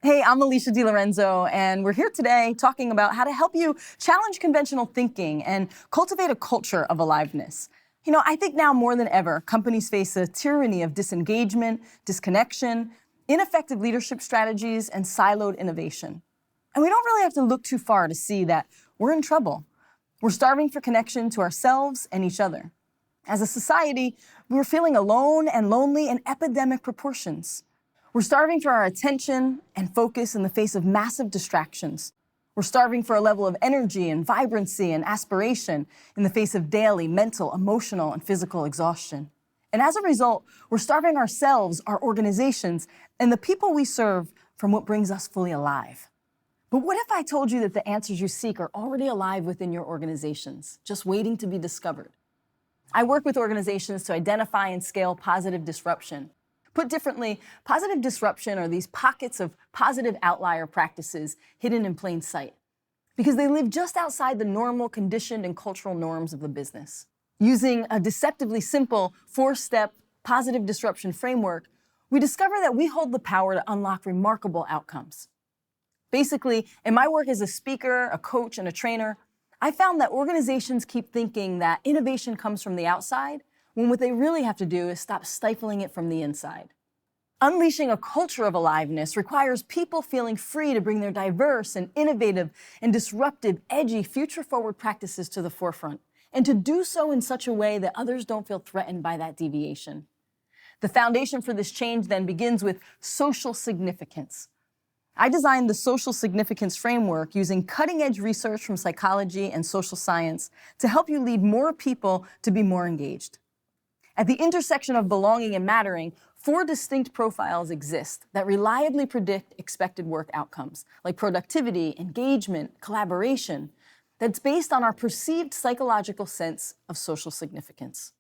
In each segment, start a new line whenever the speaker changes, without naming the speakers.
Hey, I'm Alisha DiLorenzo, and we're here today talking about how to help you challenge conventional thinking and cultivate a culture of aliveness. I think now more than ever, companies face a tyranny of disengagement, disconnection, ineffective leadership strategies, and siloed innovation. And we don't really have to look too far to see that we're in trouble. We're starving for connection to ourselves and each other. As a society, we're feeling alone and lonely in epidemic proportions. We're starving for our attention and focus in the face of massive distractions. We're starving for a level of energy and vibrancy and aspiration in the face of daily mental, emotional, and physical exhaustion. And as a result, we're starving ourselves, our organizations, and the people we serve from what brings us fully alive. But what if I told you that the answers you seek are already alive within your organizations, just waiting to be discovered? I work with organizations to identify and scale positive disruption. Put differently, positive disruption are these pockets of positive outlier practices hidden in plain sight, because they live just outside the normal, conditioned, and cultural norms of the business. Using a deceptively simple 4-step positive disruption framework, we discover that we hold the power to unlock remarkable outcomes. Basically, in my work as a speaker, a coach, and a trainer, I found that organizations keep thinking that innovation comes from the outside, when what they really have to do is stop stifling it from the inside. Unleashing a culture of aliveness requires people feeling free to bring their diverse and innovative and disruptive, edgy, future-forward practices to the forefront, and to do so in such a way that others don't feel threatened by that deviation. The foundation for this change then begins with social significance. I designed the social significance framework using cutting-edge research from psychology and social science to help you lead more people to be more engaged. At the intersection of belonging and mattering, 4 distinct profiles exist that reliably predict expected work outcomes, like productivity, engagement, collaboration, that's based on our perceived psychological sense of social significance.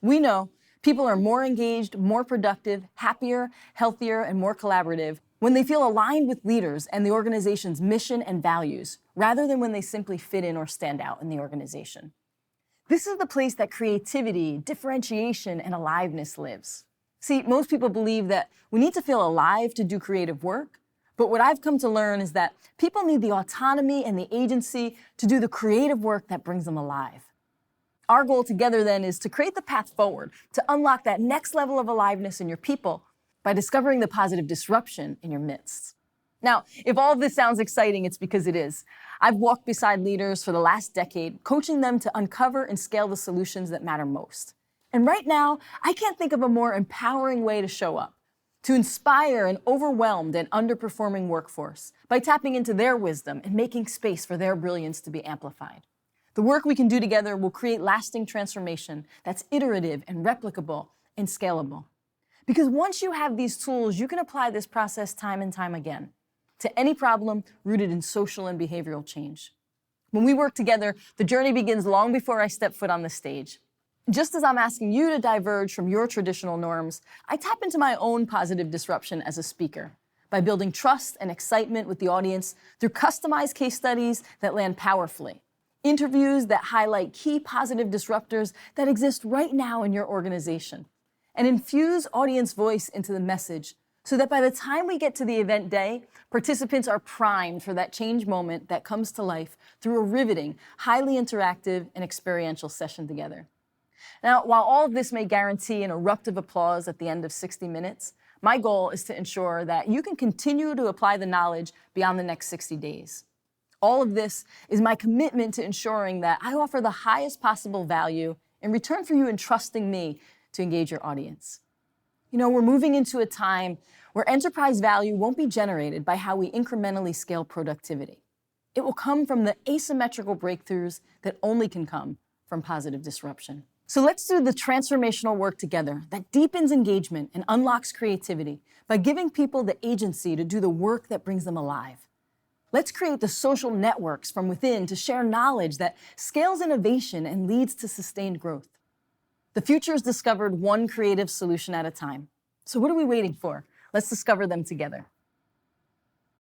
We know people are more engaged, more productive, happier, healthier, and more collaborative when they feel aligned with leaders and the organization's mission and values, rather than when they simply fit in or stand out in the organization. This is the place that creativity, differentiation, and aliveness lives. See, most people believe that we need to feel alive to do creative work, but what I've come to learn is that people need the autonomy and the agency to do the creative work that brings them alive. Our goal together then is to create the path forward, to unlock that next level of aliveness in your people by discovering the positive disruption in your midst. Now, if all of this sounds exciting, it's because it is. I've walked beside leaders for the last decade, coaching them to uncover and scale the solutions that matter most. And right now, I can't think of a more empowering way to show up, to inspire an overwhelmed and underperforming workforce by tapping into their wisdom and making space for their brilliance to be amplified. The work we can do together will create lasting transformation that's iterative and replicable and scalable. Because once you have these tools, you can apply this process time and time again to any problem rooted in social and behavioral change. When we work together, the journey begins long before I step foot on the stage. Just as I'm asking you to diverge from your traditional norms, I tap into my own positive disruption as a speaker by building trust and excitement with the audience through customized case studies that land powerfully, interviews that highlight key positive disruptors that exist right now in your organization, and infuse audience voice into the message so that by the time we get to the event day, participants are primed for that change moment that comes to life through a riveting, highly interactive, and experiential session together. Now, while all of this may guarantee an eruptive applause at the end of 60 minutes, my goal is to ensure that you can continue to apply the knowledge beyond the next 60 days. All of this is my commitment to ensuring that I offer the highest possible value in return for you entrusting me to engage your audience. We're moving into a time where enterprise value won't be generated by how we incrementally scale productivity. It will come from the asymmetrical breakthroughs that only can come from positive disruption. So let's do the transformational work together that deepens engagement and unlocks creativity by giving people the agency to do the work that brings them alive. Let's create the social networks from within to share knowledge that scales innovation and leads to sustained growth. The future is discovered one creative solution at a time. So what are we waiting for? Let's discover them together.